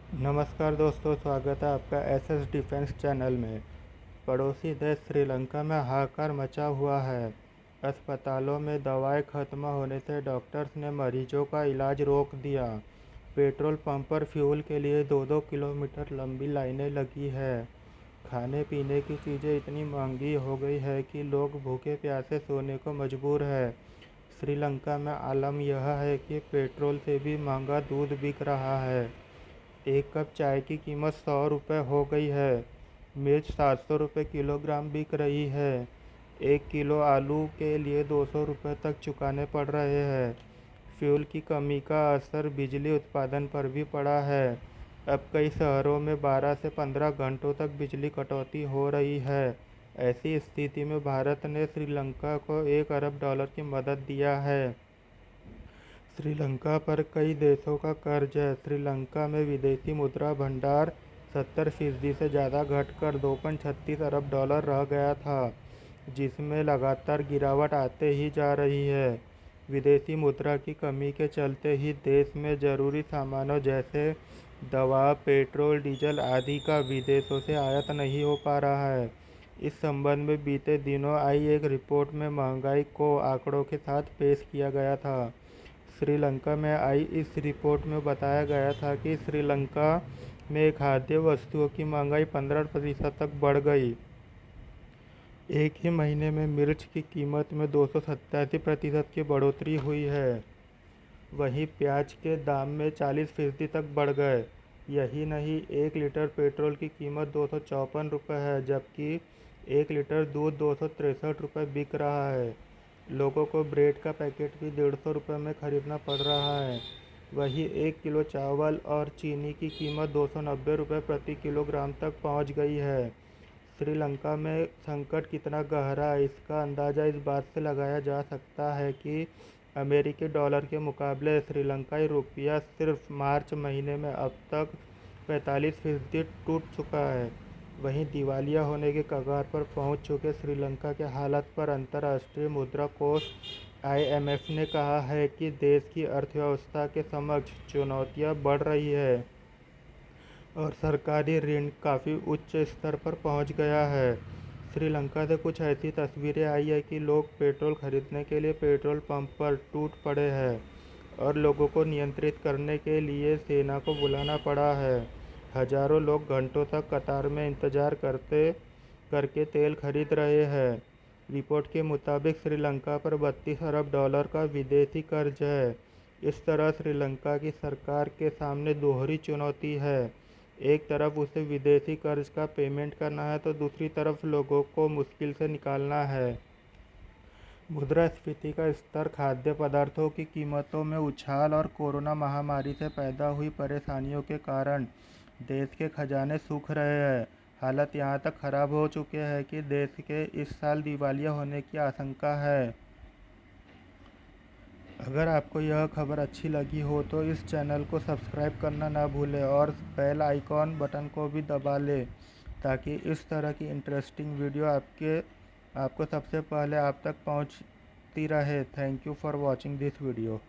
नमस्कार दोस्तों, स्वागत है आपका एसएस डिफेंस चैनल में। पड़ोसी देश श्रीलंका में हाहाकार मचा हुआ है। अस्पतालों में दवाएं खत्म होने से डॉक्टर्स ने मरीजों का इलाज रोक दिया। पेट्रोल पंप पर फ्यूल के लिए 2-2 किलोमीटर लंबी लाइनें लगी है। खाने पीने की चीज़ें इतनी महंगी हो गई है कि लोग भूखे प्यासे सोने को मजबूर है। श्रीलंका में आलम यह है कि पेट्रोल से भी महंगा दूध बिक रहा है। एक कप चाय की कीमत 100 रुपये हो गई है। मिर्च 700 रुपये किलोग्राम बिक रही है। 1 किलो आलू के लिए 200 रुपये तक चुकाने पड़ रहे हैं। फ्यूल की कमी का असर बिजली उत्पादन पर भी पड़ा है। अब कई शहरों में 12 से 15 घंटों तक बिजली कटौती हो रही है। ऐसी स्थिति में भारत ने श्रीलंका को $1 अरब की मदद दिया है। श्रीलंका पर कई देशों का कर्ज है। श्रीलंका में विदेशी मुद्रा भंडार 70% से ज़्यादा घटकर $2.36 अरब रह गया था, जिसमें लगातार गिरावट आते ही जा रही है। विदेशी मुद्रा की कमी के चलते ही देश में ज़रूरी सामानों जैसे दवा, पेट्रोल, डीजल आदि का विदेशों से आयात नहीं हो पा रहा है। इस संबंध में बीते दिनों आई एक रिपोर्ट में महंगाई को आंकड़ों के साथ पेश किया गया था। श्रीलंका में आई इस रिपोर्ट में बताया गया था कि श्रीलंका में खाद्य वस्तुओं की महंगाई 15% तक बढ़ गई। एक ही महीने में मिर्च की कीमत में 287% की बढ़ोतरी हुई है। वहीं प्याज के दाम में 40% तक बढ़ गए। यही नहीं, 1 लीटर पेट्रोल की कीमत 254 रुपये है, जबकि 1 लीटर दूध 263 रुपये बिक रहा है। लोगों को ब्रेड का पैकेट भी 150 रुपये में खरीदना पड़ रहा है। वहीं 1 किलो चावल और चीनी की कीमत 290 रुपये प्रति किलोग्राम तक पहुंच गई है। श्रीलंका में संकट कितना गहरा है, इसका अंदाज़ा इस बात से लगाया जा सकता है कि अमेरिकी डॉलर के मुकाबले श्रीलंकाई रुपया सिर्फ मार्च महीने में अब तक 45% टूट चुका है। वहीं दिवालिया होने के कगार पर पहुंच चुके श्रीलंका के हालात पर अंतर्राष्ट्रीय मुद्रा कोष IMF ने कहा है कि देश की अर्थव्यवस्था के समक्ष चुनौतियां बढ़ रही है और सरकारी ऋण काफ़ी उच्च स्तर पर पहुंच गया है। श्रीलंका से कुछ ऐसी तस्वीरें आई है कि लोग पेट्रोल खरीदने के लिए पेट्रोल पंप पर टूट पड़े हैं और लोगों को नियंत्रित करने के लिए सेना को बुलाना पड़ा है। हजारों लोग घंटों तक कतार में इंतजार करके तेल खरीद रहे हैं। रिपोर्ट के मुताबिक श्रीलंका पर $32 अरब का विदेशी कर्ज है। इस तरह श्रीलंका की सरकार के सामने दोहरी चुनौती है। एक तरफ उसे विदेशी कर्ज का पेमेंट करना है तो दूसरी तरफ लोगों को मुश्किल से निकालना है। मुद्रास्फीति का स्तर, खाद्य पदार्थों की कीमतों में उछाल और कोरोना महामारी से पैदा हुई परेशानियों के कारण देश के खजाने सूख रहे हैं। हालत यहाँ तक खराब हो चुके हैं कि देश के इस साल दिवालिया होने की आशंका है। अगर आपको यह खबर अच्छी लगी हो तो इस चैनल को सब्सक्राइब करना ना भूलें और बेल आइकॉन बटन को भी दबा लें, ताकि इस तरह की इंटरेस्टिंग वीडियो आपको सबसे पहले आप तक पहुंचती रहे। Thank you for watching this video.